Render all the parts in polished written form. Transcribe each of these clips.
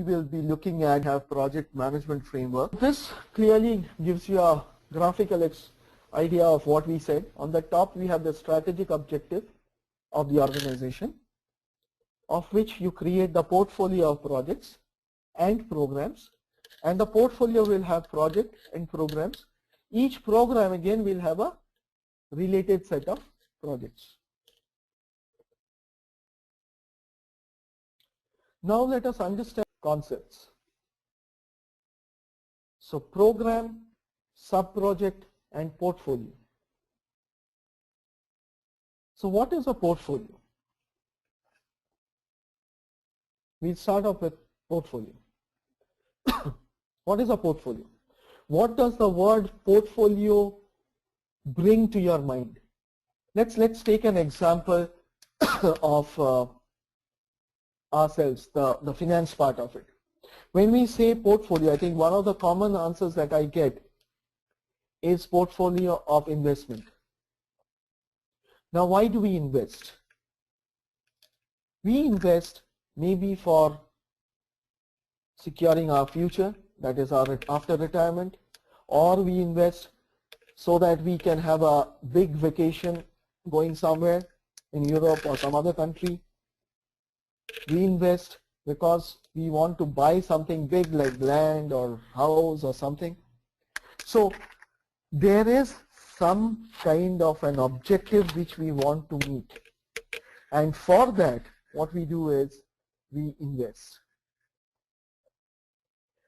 will be looking at have project management framework. This clearly gives you a graphical idea of what we said. On the top we have the strategic objective of the organization, of which you create the portfolio of projects and programs, and the portfolio will have projects and programs. Each program again will have a related set of projects. Now let us understand concepts. So program, sub-project and portfolio. So what is a portfolio? We'll start off with portfolio. What is a portfolio? What does the word portfolio bring to your mind? Let's take an example of ourselves, the finance part of it. When we say portfolio, I think one of the common answers that I get is portfolio of investment. Now why do we invest? We invest maybe for securing our future, that is our after retirement, or we invest so that we can have a big vacation going somewhere in Europe or some other country. We invest because we want to buy something big like land or house or something. So there is some kind of an objective which we want to meet, and for that what we do is we invest.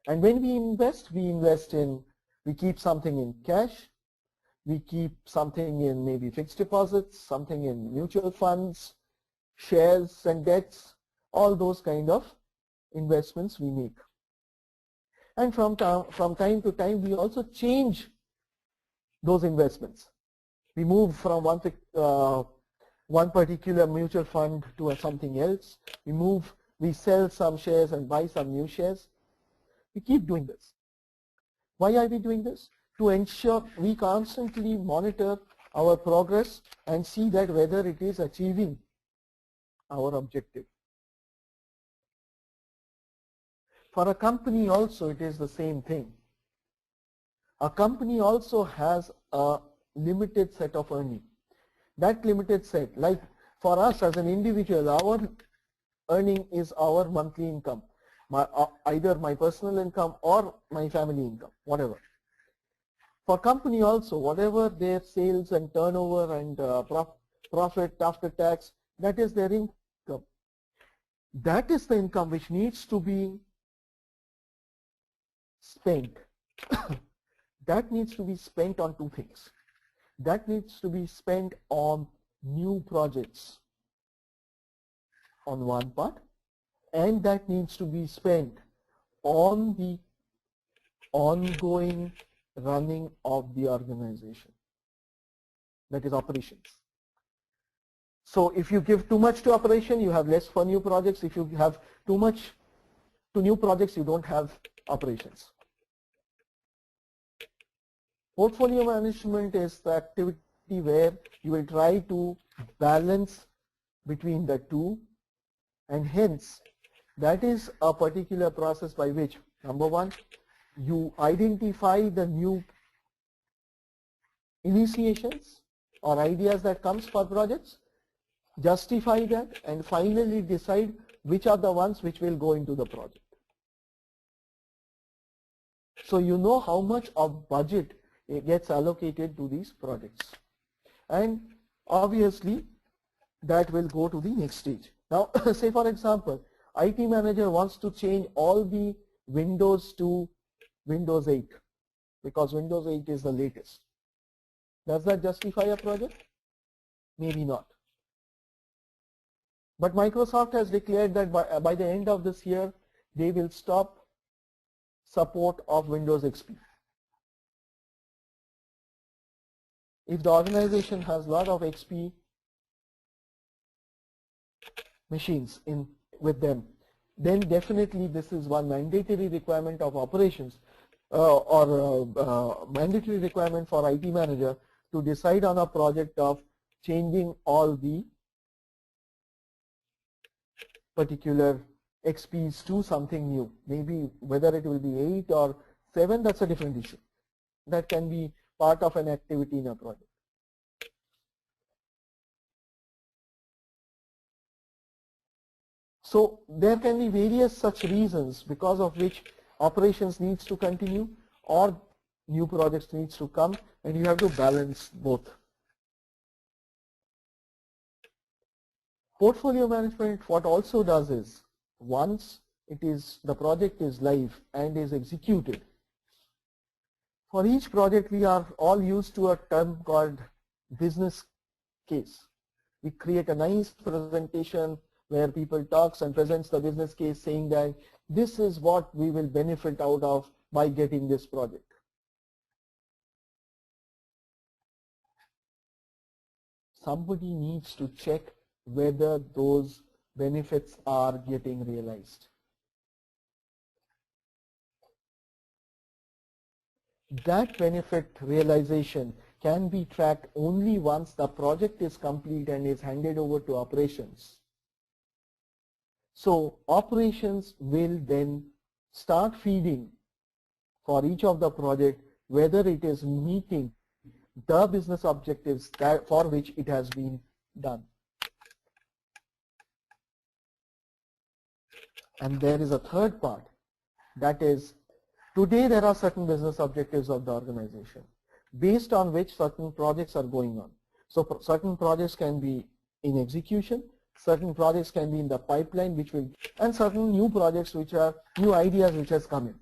And when we invest in, we keep something in cash, we keep something in maybe fixed deposits, something in mutual funds, shares and debts, all those kind of investments we make. And from time to time we also change those investments. We move from one particular mutual fund to something else. We sell some shares and buy some new shares. We keep doing this. Why are we doing this? To ensure we constantly monitor our progress and see that whether it is achieving our objective. For a company also it is the same thing. A company also has a limited set of earning. That limited set, like for us as an individual, our earning is our monthly income. Either my personal income or my family income, whatever. For company also, whatever their sales and turnover and profit after tax, that is their income. That is the income which needs to be spent. That needs to be spent on two things. That needs to be spent on new projects on one part, and that needs to be spent on the ongoing running of the organization, that is operations. So if you give too much to operation, you have less for new projects. If you have too much to new projects, you don't have operations. Portfolio management is the activity where you will try to balance between the two, and hence that is a particular process by which, number one, you identify the new initiations or ideas that comes for projects, justify that, and finally decide which are the ones which will go into the project. So you know how much of budget it gets allocated to these projects, and obviously that will go to the next stage. Now say for example, IT manager wants to change all the Windows to Windows 8 because Windows 8 is the latest. Does that justify a project? Maybe not. But Microsoft has declared that by the end of this year they will stop support of Windows XP. If the organization has a lot of XP machines with them, then definitely this is one mandatory requirement of operations or mandatory requirement for IT manager to decide on a project of changing all the particular XPs to something new. Maybe whether it will be 8 or 7, that's a different issue. That can be part of an activity in a project. So there can be various such reasons because of which operations needs to continue or new projects needs to come, and you have to balance both. Portfolio management, what also does is, once the project is live and is executed, for each project we are all used to a term called business case. We create a nice presentation where people talks and presents the business case saying that this is what we will benefit out of by getting this project. Somebody needs to check whether those benefits are getting realized. That benefit realization can be tracked only once the project is complete and is handed over to operations. So operations will then start feeding for each of the project whether it is meeting the business objectives for which it has been done. And there is a third part, that is, today there are certain business objectives of the organization based on which certain projects are going on. So certain projects can be in execution, certain projects can be in the pipeline and certain new projects which are new ideas which has come in.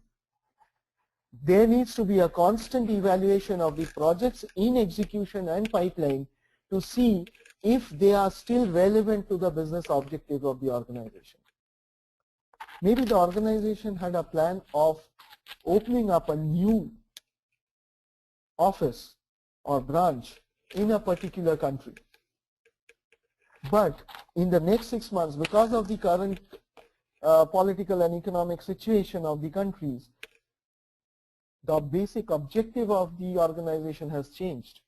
There needs to be a constant evaluation of the projects in execution and pipeline to see if they are still relevant to the business objectives of the organization. Maybe the organization had a plan of opening up a new office or branch in a particular country. But in the next 6 months, because of the current political and economic situation of the countries, the basic objective of the organization has changed.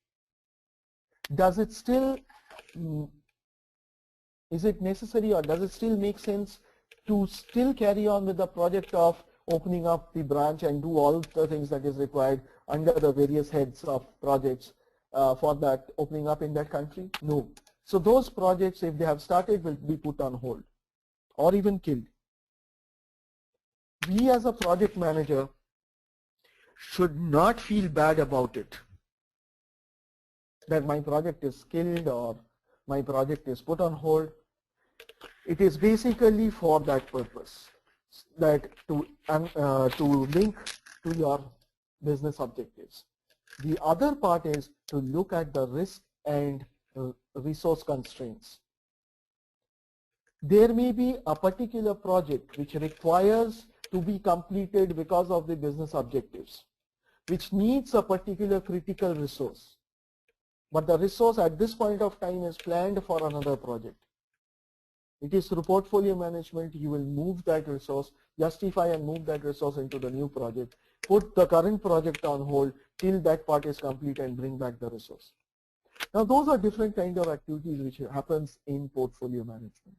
Does it still, is it necessary or does it still make sense to still carry on with the project of opening up the branch and do all the things that is required under the various heads of projects for that opening up in that country? No. So those projects, if they have started, will be put on hold or even killed. We as a project manager should not feel bad about it, that my project is killed or my project is put on hold. It is basically for that purpose, that to link to your business objectives. The other part is to look at the risk and resource constraints. There may be a particular project which requires to be completed because of the business objectives, which needs a particular critical resource. But the resource at this point of time is planned for another project. It is through portfolio management you will move that resource, justify and move that resource into the new project, put the current project on hold till that part is complete and bring back the resource. Now those are different kind of activities which happens in portfolio management.